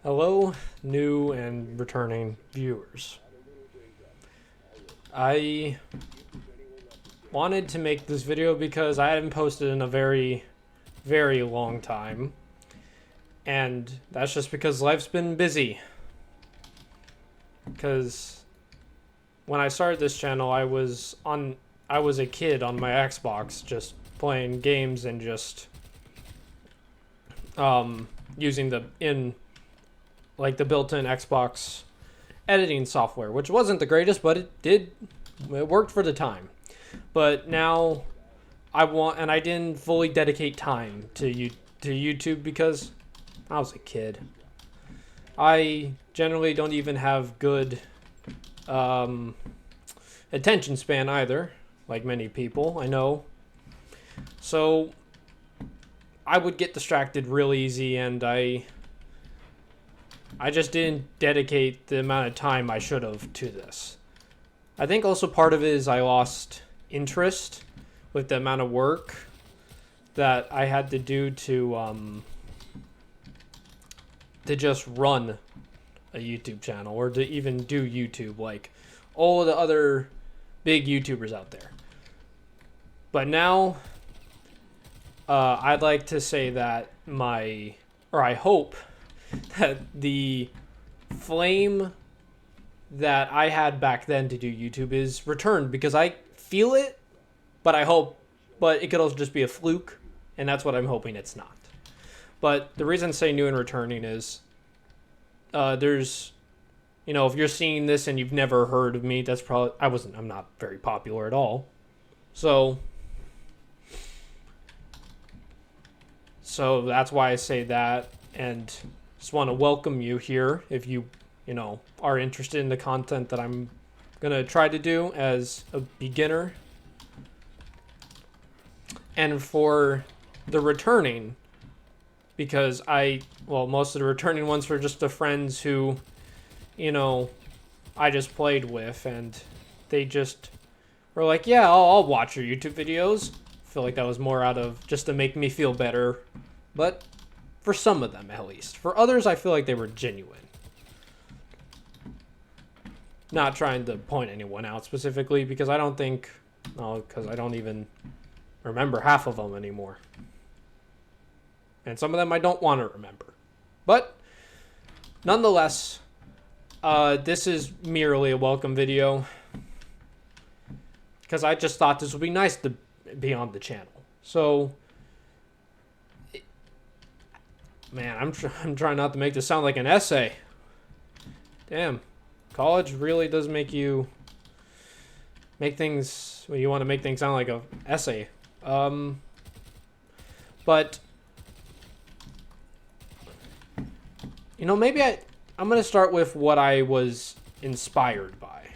Hello, new and returning viewers. I wanted to make this video because I haven't posted in a very, very long time. And that's just because life's been busy. Because when I started this channel, I was a kid on my Xbox just playing games and just using the built-in Xbox editing software, which wasn't the greatest, but it worked for the time. But now I didn't fully dedicate time to YouTube because I was a kid. I generally don't even have good attention span either, like many people I know. So I would get distracted real easy, and I just didn't dedicate the amount of time I should have to this. I think also part of it is I lost interest with the amount of work that I had to do to just run a YouTube channel or to even do YouTube like all the other big YouTubers out there. But now I'd like to say that I hope that the flame that I had back then to do YouTube is returned, because I feel it, but it could also just be a fluke, and that's what I'm hoping it's not. But the reason I say new and returning is there's, if you're seeing this and you've never heard of me, that's probably, I'm not very popular at all. So that's why I say that, and just want to welcome you here if you are interested in the content that I'm going to try to do as a beginner. And for the returning, because most of the returning ones were just the friends who, I just played with, and they just were like, yeah, I'll watch your YouTube videos. I feel like that was more out of just to make me feel better. But for some of them, at least. For others, I feel like they were genuine. Not trying to point anyone out specifically, because I don't even remember half of them anymore. And some of them I don't want to remember. But nonetheless, this is merely a welcome video, because I just thought this would be nice to be on the channel. So, man, I'm trying not to make this sound like an essay. Damn. College really does make you make things, you want to make things sound like an essay. But, maybe I'm going to start with what I was inspired by.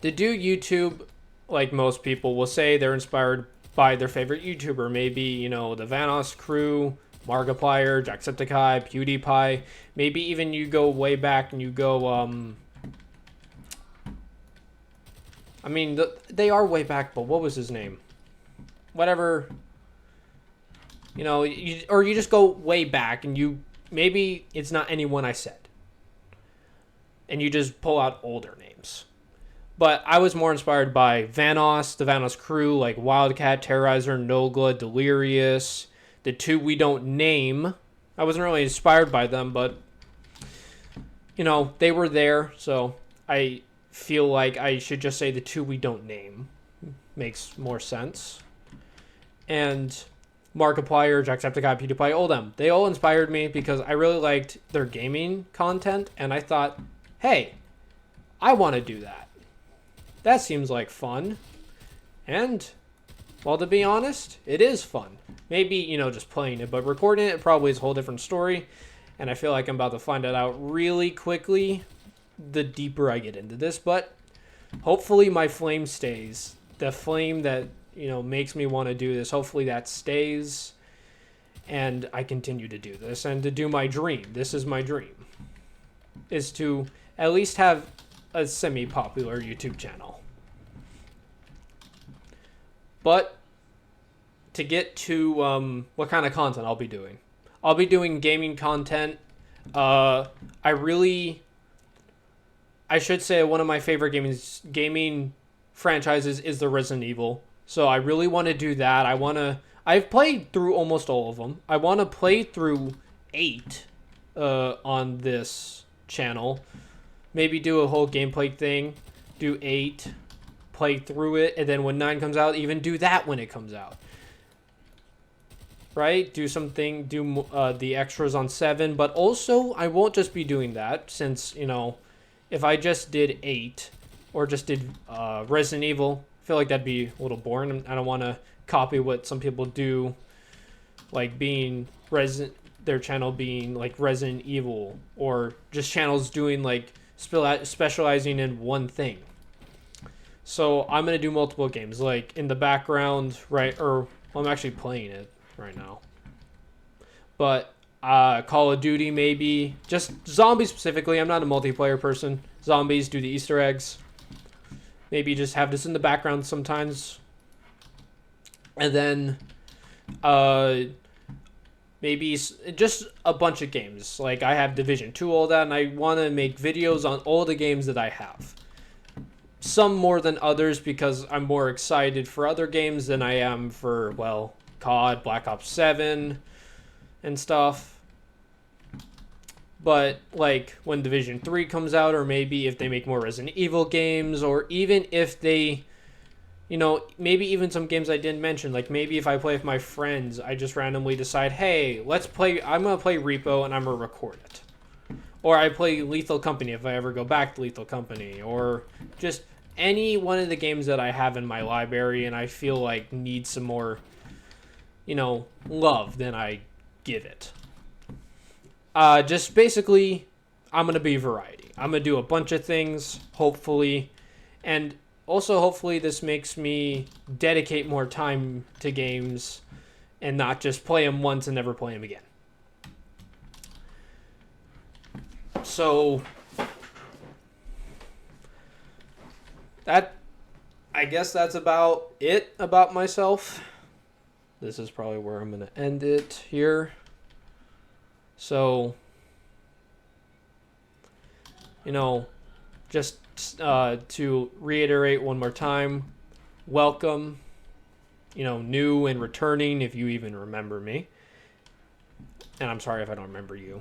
To do YouTube, like most people will say, they're inspired by their favorite YouTuber. Maybe, the Vanoss crew, Markiplier, Jacksepticeye, PewDiePie. Maybe even you go way back and you go, they are way back, but what was his name? Whatever. Or you just go way back and maybe it's not anyone I said. And you just pull out older names. But I was more inspired by Vanoss, the Vanoss crew, like Wildcat, Terrorizer, Nogla, Delirious, the two we don't name. I wasn't really inspired by them, but, they were there, so I feel like I should just say the two we don't name. Makes more sense. And Markiplier, Jacksepticeye, PewDiePie, all them. They all inspired me because I really liked their gaming content, and I thought, hey, I want to do that. That seems like fun. And, well, to be honest, it is fun. Maybe, just playing it, but recording it probably is a whole different story. And I feel like I'm about to find it out really quickly the deeper I get into this. But hopefully my flame stays. The flame that, makes me want to do this, hopefully that stays. And I continue to do this and to do my dream. This is my dream. Is to at least have a semi-popular YouTube channel. But to get to what kind of content I'll be doing, I'll be doing gaming content. I should say one of my favorite gaming franchises is the Resident Evil. So I really want to do that. I've played through almost all of them. I want to play through 8 on this channel. Maybe do a whole gameplay thing. Do 8, play through it, and then when 9 comes out, even do that when it comes out. Right? Do the extras on 7, but also I won't just be doing that since, if I just did 8 or just did Resident Evil, I feel like that'd be a little boring. I don't want to copy what some people do, like their channel being like Resident Evil, or just channels doing like specializing in one thing. So I'm gonna do multiple games, like in the background, right? Or well, I'm actually playing it right now. But Call of Duty, maybe just zombies specifically. I'm not a multiplayer person. Zombies, do the Easter eggs. Maybe just have this in the background sometimes. And then maybe just a bunch of games. Like I have Division 2, all that, and I want to make videos on all the games that I have. Some more than others because I'm more excited for other games than I am for, well, COD, Black Ops 7, and stuff. But like when Division 3 comes out, or maybe if they make more Resident Evil games, or even if they, maybe even some games I didn't mention, like maybe if I play with my friends, I just randomly decide, hey, I'm going to play Repo and I'm going to record it. Or I play Lethal Company if I ever go back to Lethal Company, or just any one of the games that I have in my library and I feel like needs some more, love than I give it. Just basically, I'm going to be variety. I'm going to do a bunch of things, hopefully. And also, hopefully, this makes me dedicate more time to games and not just play them once and never play them again. So, I guess that's about it about myself. This is probably where I'm going to end it here. So, just to reiterate one more time, welcome, new and returning, if you even remember me. And I'm sorry if I don't remember you.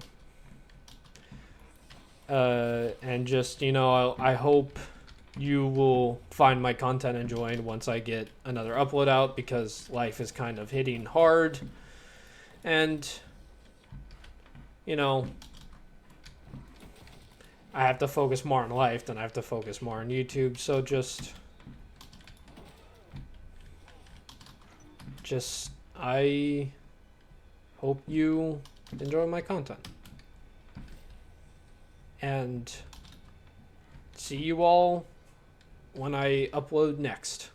And just, I hope you will find my content enjoying once I get another upload out, because life is kind of hitting hard. And, I have to focus more on life than I have to focus more on YouTube. So I hope you enjoy my content. And see you all when I upload next.